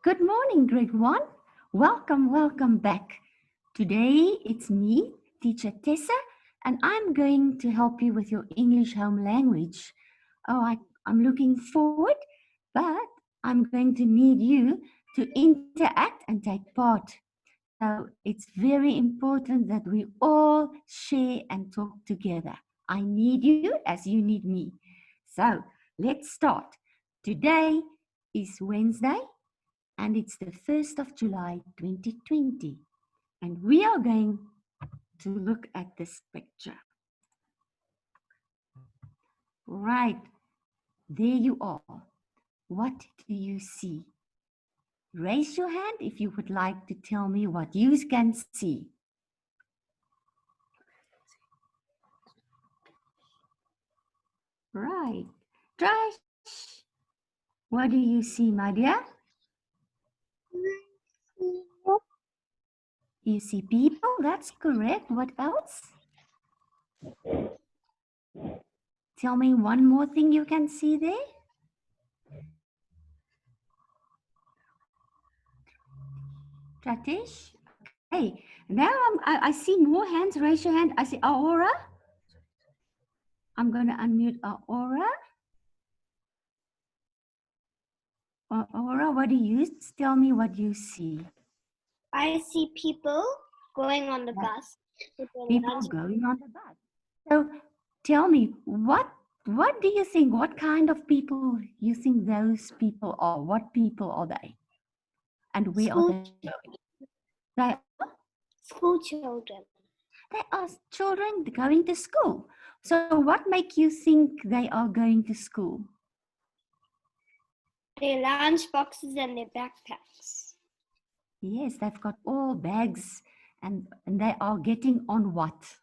Good morning, grade one. Welcome back. Today it's me, teacher Tessa, and I'm going to help you with your English home language. I'm looking forward, but I'm going to need you to interact and take part. So it's very important that we all share and talk together. I need you as you need me. So let's start. Today is Wednesday and it's the 1st of July 2020. And we are going to look at this picture. Right, there you are. What do you see? Raise your hand if you would like to tell me what you can see. Right, Trash. What do you see, my dear? You see people, that's correct. What else? Tell me one more thing you can see there. Pratish? Okay, now I see more hands. Raise your hand. I see Aura. I'm going to unmute Aura. Aura, what do you tell me what you see? I see people going on the bus. People going on the bus. So tell me, what do you think? What kind of people you think those people are? What people are they? And where are they going? They are School children. They are children going to school. So what make you think they are going to school? Their lunch boxes and their backpacks. Yes, they've got all bags and they are getting on what?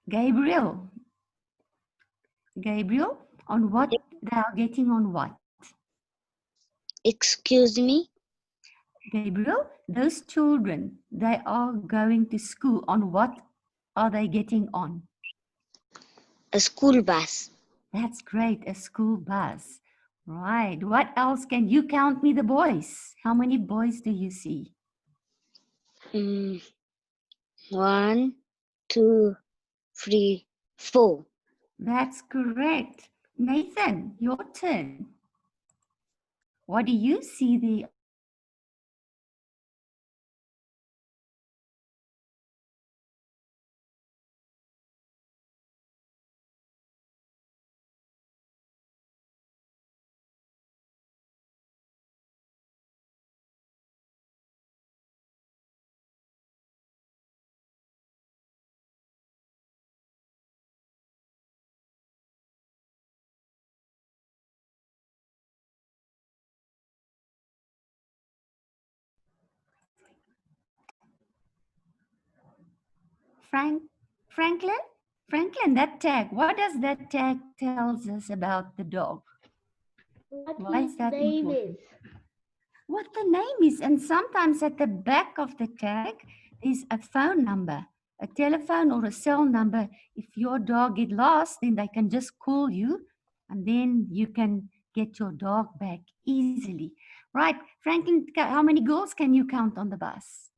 Gabriel, on what they are getting on what? Excuse me? Gabriel, those children, they are going to school. On what are they getting on? A school bus. That's great, a school bus. Right. What else can you count me the boys? How many boys do you see? 1, 2, 3, 4. That's correct. Nathan, your turn. What do you see there? Franklin? Franklin, that tag. What does that tag tells us about the dog? Why is that important? What the name is. And sometimes at the back of the tag is a phone number, a telephone or a cell number. If your dog get lost, then they can just call you and then you can get your dog back easily. Right, Franklin, how many girls can you count on the bus?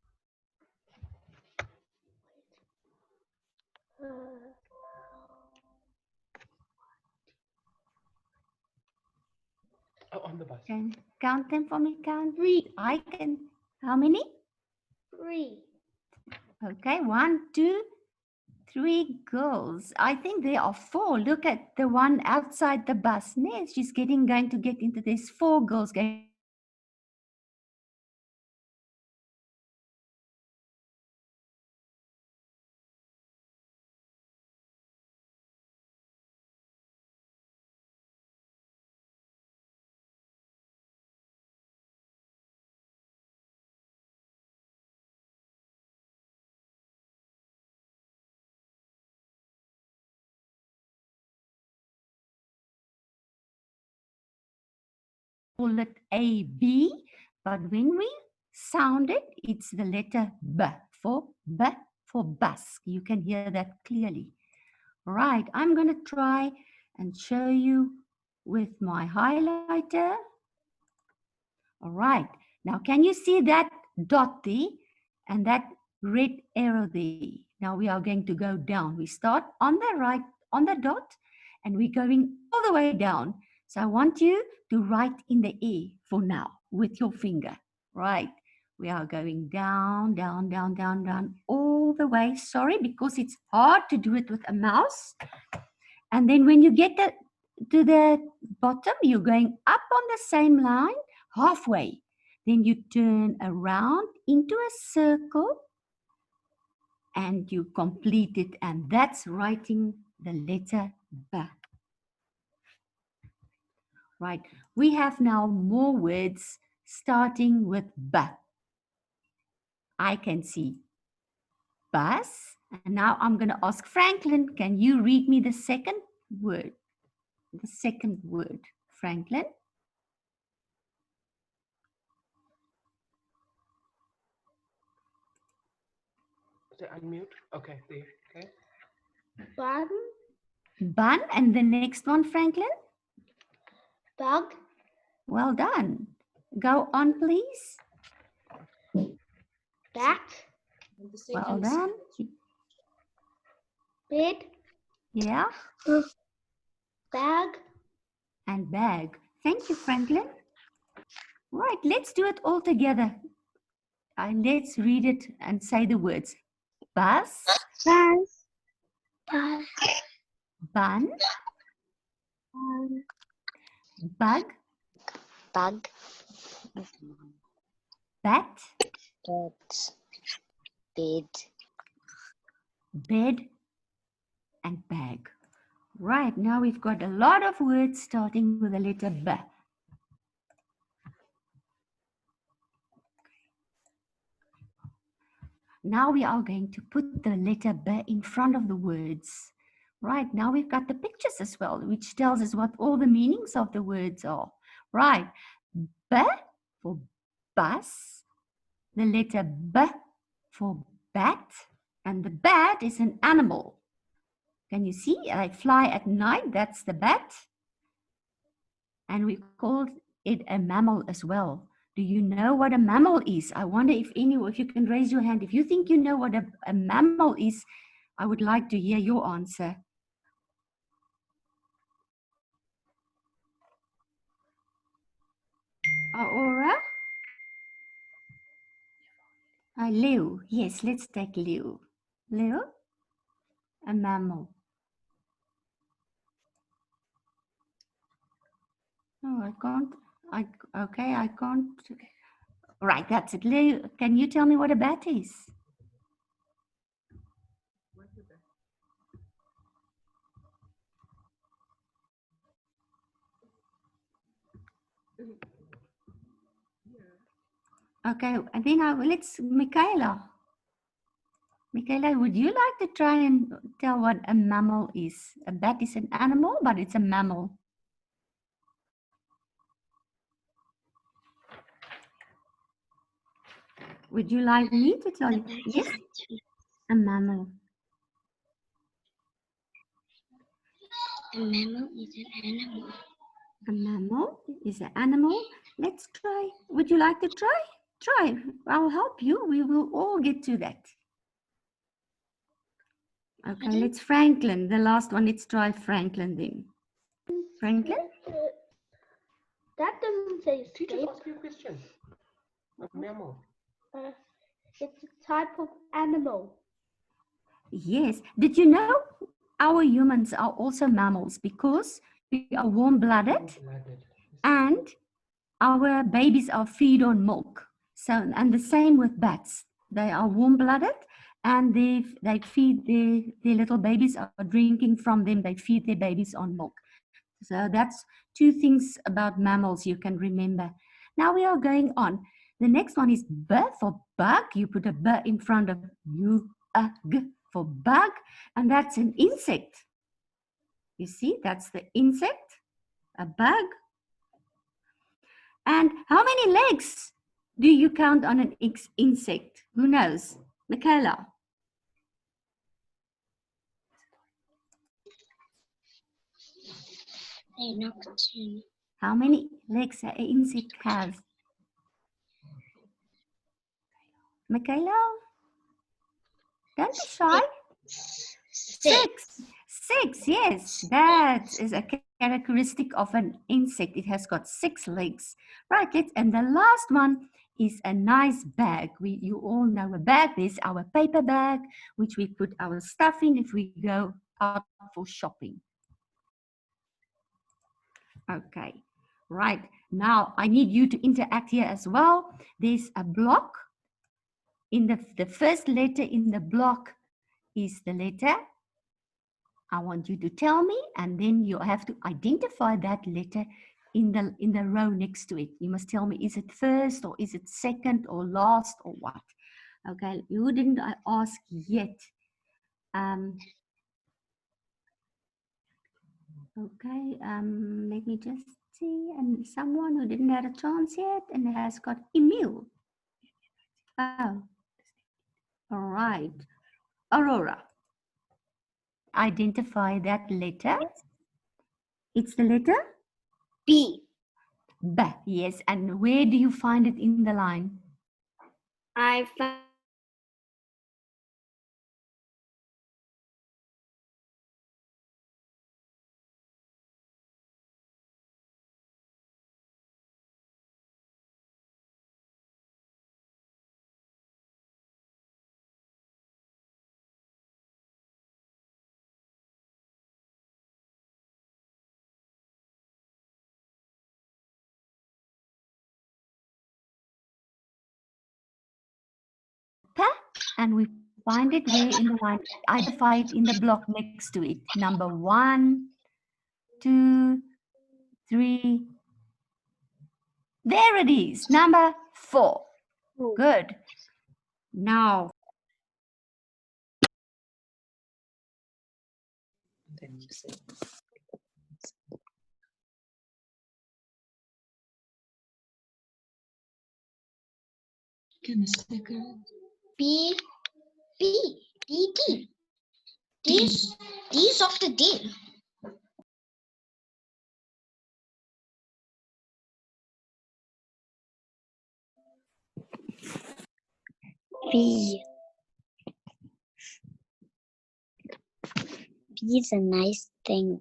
On the bus. Can count them for me? Count. 3. I can. How many? 3. Okay, 1, 2, 3 girls. I think there are 4. Look at the one outside the bus. Yes, she's going to get into this. 4 girls going. Call it A, B, but when we sound it, it's the letter B for bus. You can hear that clearly. Right, I'm going to try and show you with my highlighter. All right. Now, can you see that dot there and that red arrow there? Now we are going to go down. We start on the right, on the dot, and we're going all the way down. So I want you to write in the air for now with your finger. Right. We are going down, down, down, down, down, all the way. Sorry, because it's hard to do it with a mouse. And then when you get to the bottom, you're going up on the same line, halfway. Then you turn around into a circle and you complete it. And that's writing the letter B. Right. We have now more words starting with B. I can see bus. And now I'm going to ask Franklin, can you read me the second word? The second word, Franklin. Say unmute. Okay, there. Okay. Bun, Bun. And the next one, Franklin. bug, Well done. Go on, please. bat, Well done. bed, Yeah. bag, And bag. Thank you, Franklin. Right, let's do it all together. And let's read it and say the words. Bus, bus, bus, bun, bug, Bug. bat, Cat. Bed. bed, and bag. Right, now we've got a lot of words starting with the letter B. Now we are going to put the letter B in front of the words. Right, now we've got the pictures as well, which tells us what all the meanings of the words are. Right, B for bus, the letter B for bat, and the bat is an animal. Can you see? I fly at night, that's the bat. And we call it a mammal as well. Do you know what a mammal is? I wonder if you can raise your hand. If you think you know what a mammal is, I would like to hear your answer. Aura? Leo. Yes, let's take Leo. Leo? A mammal. Oh, I can't. Okay, I can't. Right, that's it. Leo, can you tell me what a bat is? Okay, and then let's, Michaela. Michaela, would you like to try and tell what a mammal is? A bat is an animal, but it's a mammal. Would you like me to tell you? Yes, a mammal. A mammal is an animal. A mammal is an animal. Let's try. Would you like to try? Try. I'll help you. We will all get to that. Okay, let's Franklin. The last one. Let's try Franklin then. Franklin? That doesn't say Teacher, snake. ask you a question. A mammal. It's a type of animal. Yes. Did you know our humans are also mammals because we are warm-blooded and our babies are feed on milk. So, and the same with bats. They are warm-blooded and they feed their little babies are drinking from them. They feed their babies on milk. So that's two things about mammals you can remember. Now we are going on. The next one is B for bug. You put a B in front of U, A, G for bug, and that's an insect. You see, that's the insect, a bug. And how many legs do you count on an insect? Who knows? Michaela. A nocturnal. How many legs an insect has? Michaela? Don't be shy. Six. Six, yes. That is a characteristic of an insect. It has got 6 legs. Right, and the last one is a nice bag. You all know a bag. There's our paper bag, which we put our stuff in if we go out for shopping. Okay, right. Now I need you to interact here as well. There's a block. In the first letter in the block is the letter. I want you to tell me, and then you have to identify that letter in the row next to it. You must tell me, is it first or is it second or last or what? Okay, who didn't I ask yet? Okay, let me just see. And someone who didn't have a chance yet and has got Emil. Oh, all right. Aurora. Identify that letter. It's the letter B. B. Yes, and where do you find it in the line? I found And we find it where in the line. Identify it in the block next to it. Number 1, 2, 3. There it is. Number 4. Good. Now, B. B. D. D. D's of the D. B. B is a nice thing.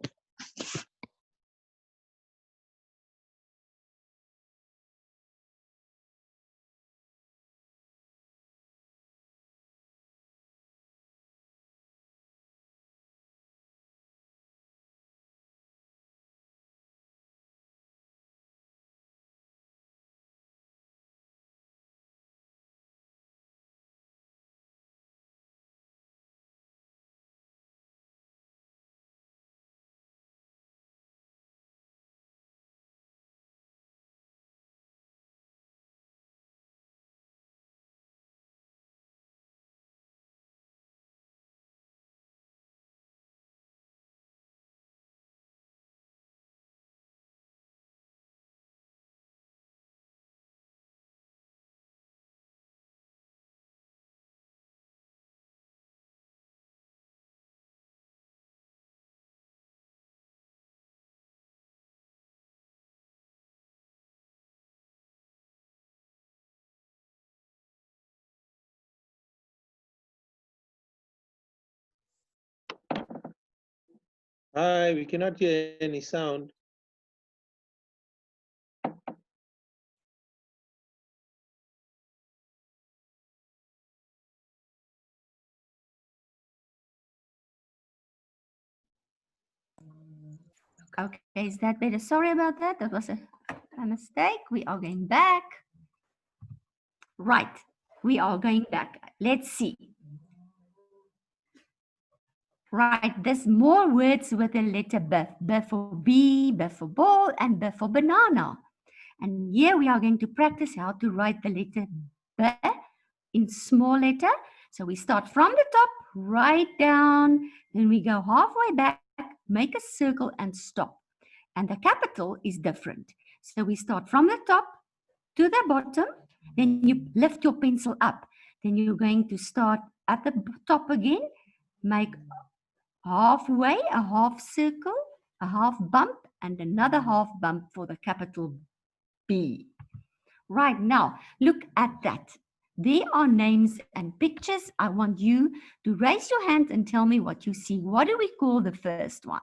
Hi, we cannot hear any sound. okay, is that better? Sorry about that. That was a mistake. We are going back. Right, we are going back. Let's see. Right, there's more words with the letter B. B for bee, B for ball, and B for banana. And here we are going to practice how to write the letter B in small letter. So we start from the top, right down, then we go halfway back, make a circle and stop. And the capital is different. So we start from the top to the bottom, then you lift your pencil up. Then you're going to start at the top again, make halfway, a half circle, a half bump and another half bump for the capital B. Right now, look at that. There are names and pictures. I want you to raise your hand and tell me what you see. What do we call the first one?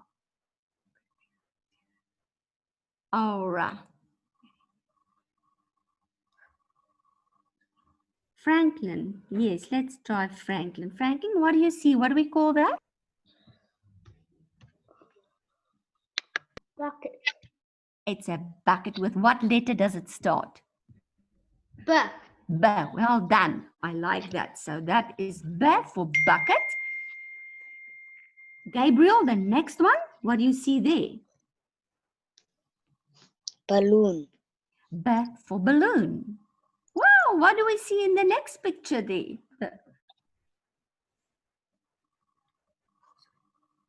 Aura. Franklin. Yes, let's try Franklin. Franklin, what do you see? What do we call that? Bucket. It's a bucket. With what letter does it start? B. B. Well done. I like that. So that is B for bucket. Gabriel, the next one. What do you see there? Balloon. B for balloon. Wow, what do we see in the next picture there?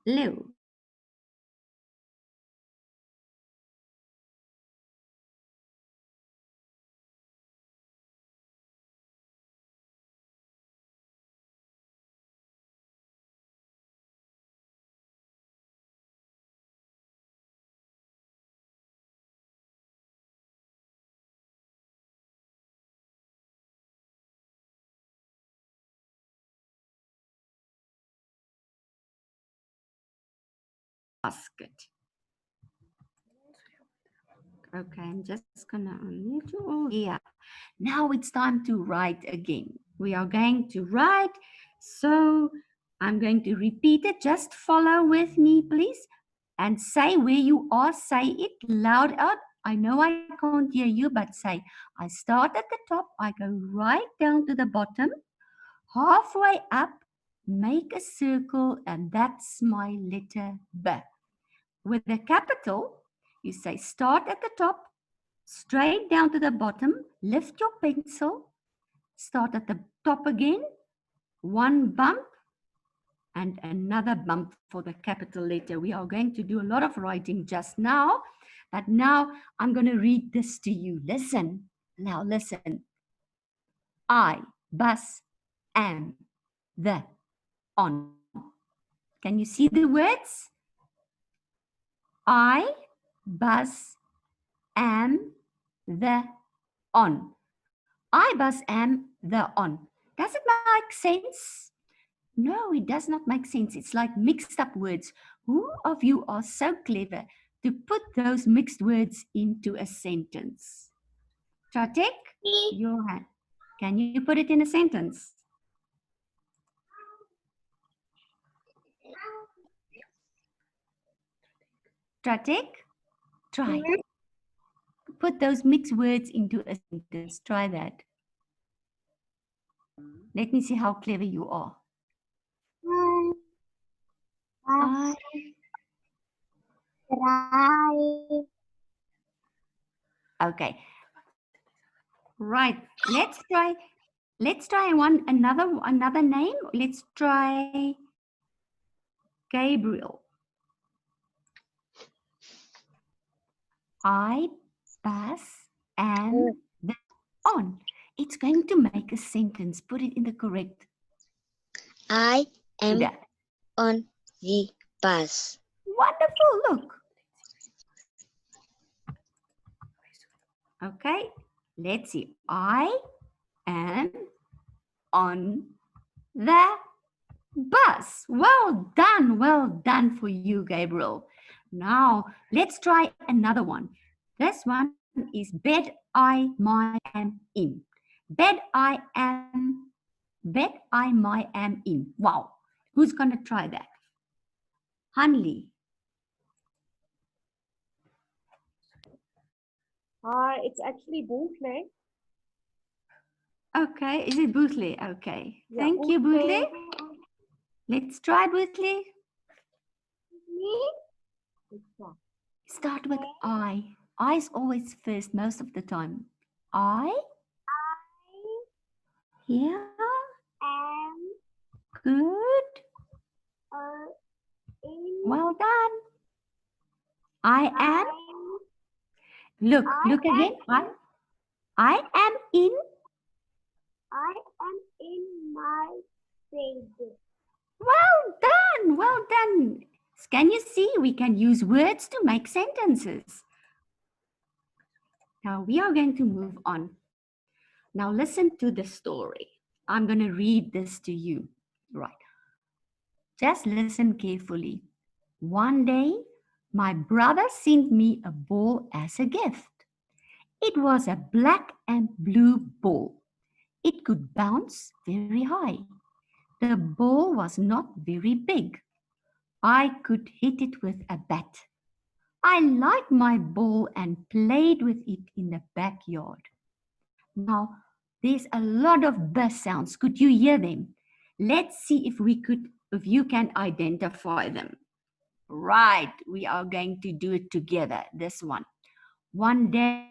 Lou. Basket. Okay, I'm just gonna unmute you all. Yeah. Now it's time to write again. We are going to write. So I'm going to repeat it. Just follow with me, please. And say where you are. Say it loud out. I know I can't hear you, but say, I start at the top. I go right down to the bottom. Halfway up, make a circle, and that's my letter B. With a capital, you say start at the top, straight down to the bottom, lift your pencil, start at the top again, one bump, and another bump for the capital letter. We are going to do a lot of writing just now, but now I'm going to read this to you. Listen. Now listen. I, bus, am, the, on. Can you see the words? I, bus, am, the, on. I, bus, am, the, on. Does it make sense? No, it does not make sense. It's like mixed up words. Who of you are so clever to put those mixed words into a sentence? Tratek, your hand. Can you put it in a sentence? Tratek, try. Put those mixed words into a sentence. Try that. Let me see how clever you are. I Try. Okay. Right. Let's try another name. Let's try Gabriel. I, bus, am, the, on. It's going to make a sentence. Put it in the correct I am order. on the bus. Wonderful. Look. Okay. Let's see. I am on the bus. Well done. Well done for you, Gabriel. Now, let's try another one. This one is bed I, my, am in. Bed I, my, am in. Wow. Who's going to try that? Hanli. It's actually Bootle. Okay. Is it Bootle? Okay. Yeah, Thank you, Bootle. Bootle. Let's try Bootle. Good job. Start with I. I is always first most of the time. I. Yeah. Am. Good. In. Well done. I am. Look again. I am in. I am in my bed. Well done. Well done. Can you see? We can use words to make sentences. Now we are going to move on. Now listen to the story. I'm going to read this to you. Right. Just listen carefully. One day, my brother sent me a ball as a gift. It was a black and blue ball. It could bounce very high. The ball was not very big. I could hit it with a bat. I liked my ball and played with it in the backyard. Now, there's a lot of B sounds. Could you hear them? Let's see if you can identify them. Right, we are going to do it together, this one. One day,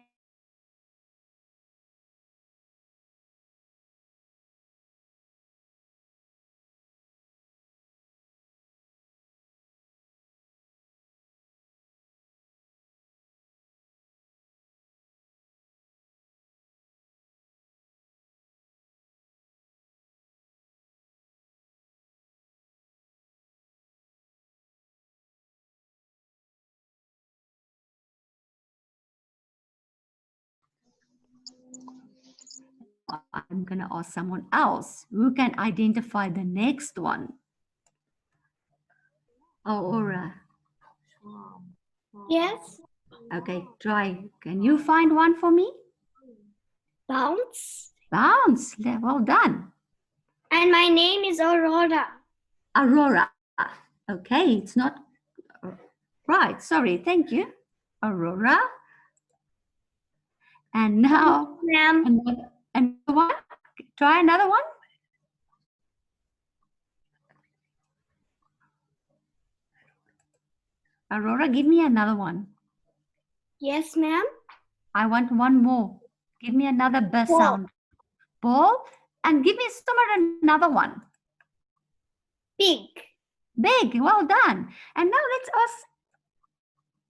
I'm going to ask someone else who can identify the next one. Aurora. Yes. Okay, try. Can you find one for me? Bounce. Bounce. Well done. And my name is Aurora. Aurora. Okay, it's not right. Sorry, thank you. Aurora. And now Ma'am. another one. Try another one. Aurora, give me another one. Yes, ma'am. I want one more. Give me another B Ball. sound. Ball. And give me another one. Big. Big. Well done. And now let's ask.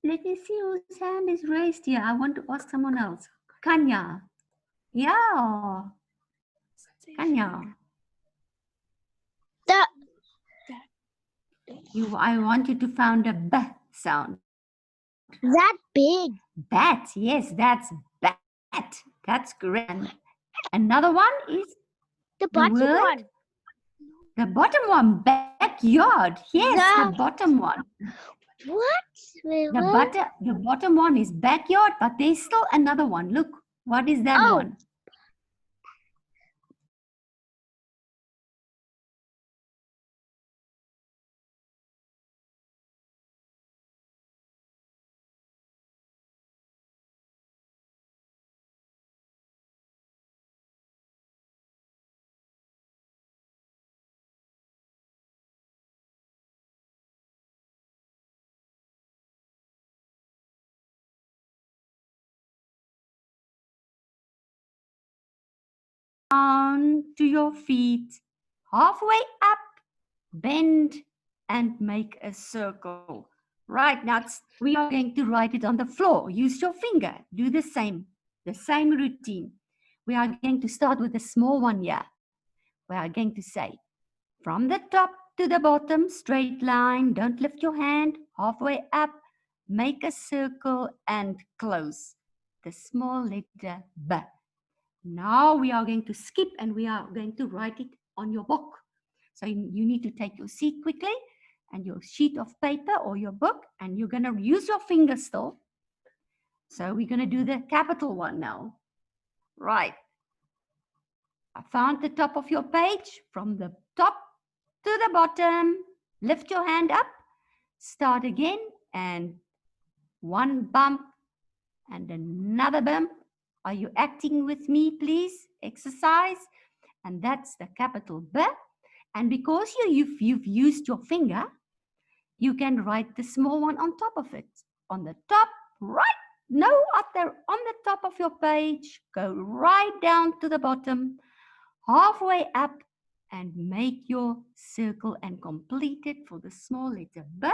Let me see whose hand is raised here. I want to ask someone else. Kanya. Yeah. Kanya. The I want you to find a B sound. that big. Bat. Yes, that's bat. That's correct. And another one is The the bottom word? one. The bottom one. Backyard. Yes, the bottom one. What? Wait, The what? bottom one is backyard, but there's still another one. Look, what is that Oh. one? Down to your feet, halfway up, bend and make a circle. Right, now we are going to write it on the floor. Use your finger. Do the same routine. We are going to start with a small one here. We are going to say, from the top to the bottom, straight line, don't lift your hand, halfway up, make a circle and close the small letter B. Now we are going to skip and we are going to write it on your book. So you need to take your seat quickly and your sheet of paper or your book, and you're going to use your finger still. So we're going to do the capital one now. Right. I found the top of your page. From the top to the bottom, lift your hand up, start again, and one bump and another bump. Are you acting with me, please? Exercise. And that's the capital B. And because you've used your finger, you can write the small one on top of it. On the top, right, no other, on the top of your page, go right down to the bottom, halfway up, and make your circle and complete it for the small letter B.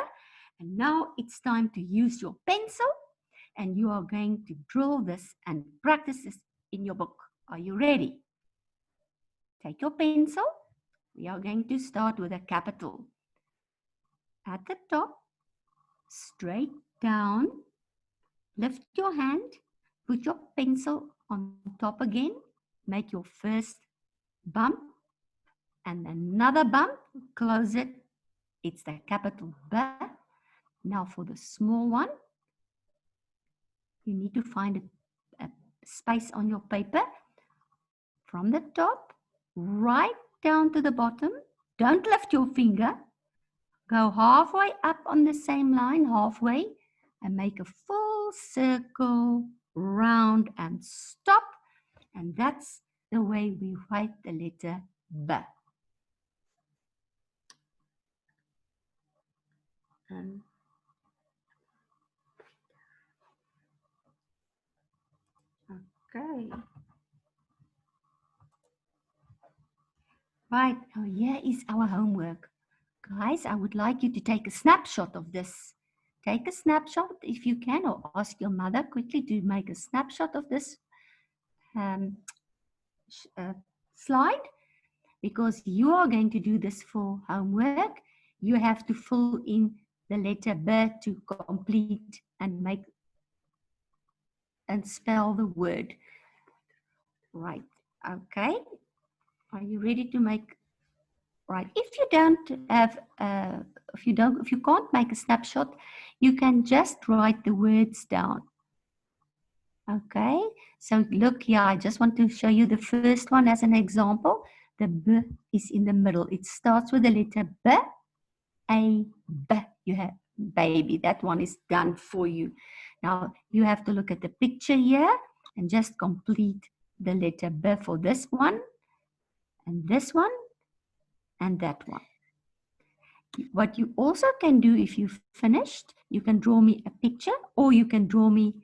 And now it's time to use your pencil, and you are going to draw this and practice this in your book. Are you ready? Take your pencil. We are going to start with a capital. At the top, straight down. Lift your hand, put your pencil on top again, make your first bump, and another bump, close it. It's the capital B. Now for the small one, you need to find a space on your paper from the top right down to the bottom. Don't lift your finger. Go halfway up on the same line, halfway, and make a full circle, round, and stop. And that's the way we write the letter B. Okay. Right, now here is our homework. Guys, I would like you to take a snapshot of this. Take a snapshot if you can, or ask your mother quickly to make a snapshot of this slide, because you are going to do this for homework. You have to fill in the letter B to complete and make and spell the word. Right, okay. Are you ready to make? Right. If you don't have, if you can't make a snapshot, you can just write the words down. Okay. So look here. I just want to show you the first one as an example. The B is in the middle. It starts with the letter B. A B. You have baby. That one is done for you. Now you have to look at the picture here and just complete the letter B for this one and this one and that one. What you also can do, if you've finished, you can draw me a picture, or you can draw me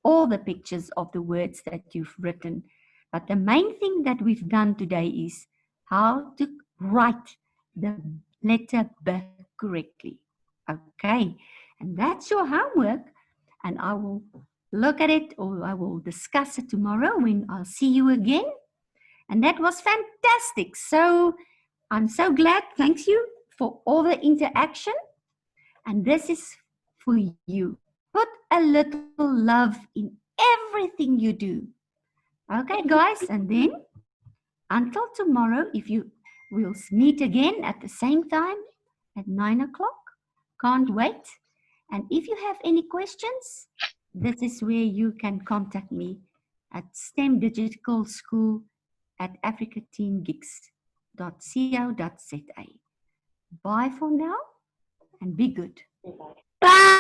all the pictures of the words that you've written. But the main thing that we've done today is how to write the letter B correctly. Okay, and that's your homework, and I will look at it, or I will discuss it tomorrow when I'll see you again. And that was fantastic. So I'm so glad. Thanks you for all the interaction. And this is for you. Put a little love in everything you do. Okay, guys. And then until tomorrow, if you will meet again at the same time at 9 o'clock. Can't wait. And if you have any questions, this is where you can contact me at STEM Digital School at africateengeeks.co.za. Bye for now and be good. Bye.